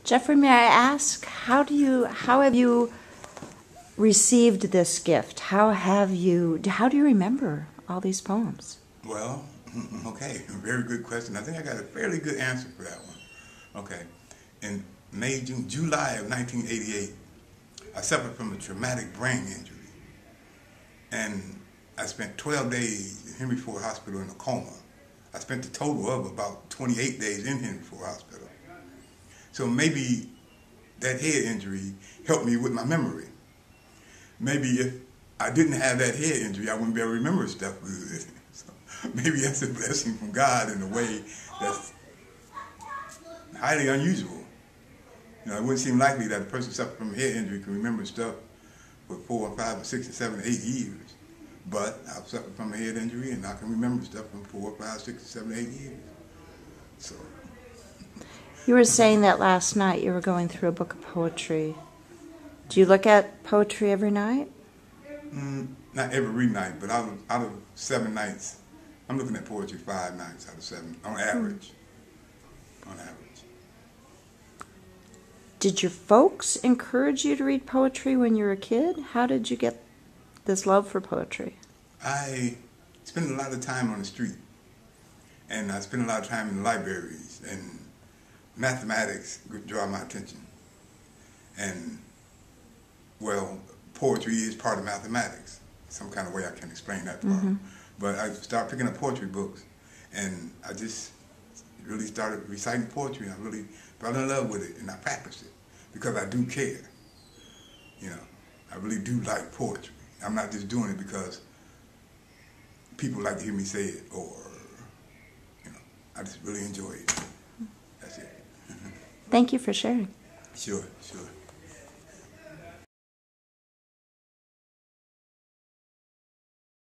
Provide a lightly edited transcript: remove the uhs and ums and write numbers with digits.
Jeffrey, may I ask, how have you received this gift? How do you remember all these poems? Well, okay, very good question. I think I got a fairly good answer for that one. Okay, in July of 1988, I suffered from a traumatic brain injury, and I spent 12 days in Henry Ford Hospital in a coma. I spent a total of about 28 days in Henry Ford Hospital. So maybe that head injury helped me with my memory. Maybe if I didn't have that head injury, I wouldn't be able to remember stuff good. So maybe that's a blessing from God in a way that's highly unusual. You know, it wouldn't seem likely that a person suffering from a head injury can remember stuff for 4 or 5 or 6 or 7 or 8 years. But I've suffered from a head injury and I can remember stuff from 4 or 5, 6 or 7 or 8 years. So. You were saying that last night you were going through a book of poetry. Do you look at poetry every night? Not every night, but out of 7 nights, I'm looking at poetry 5 nights out of 7, on average. On average. Did your folks encourage you to read poetry when you were a kid? How did you get this love for poetry? I spent a lot of time on the street, and I spent a lot of time in the libraries, and mathematics would draw my attention. And, well, poetry is part of mathematics. Some kind of way I can explain that part. But I started picking up poetry books, and I just really started reciting poetry. I really fell in love with it, and I practiced it because I do care. You know, I really do like poetry. I'm not just doing it because people like to hear me say it, or, you know, I just really enjoy it. That's it. Thank you for sharing. Sure, sure.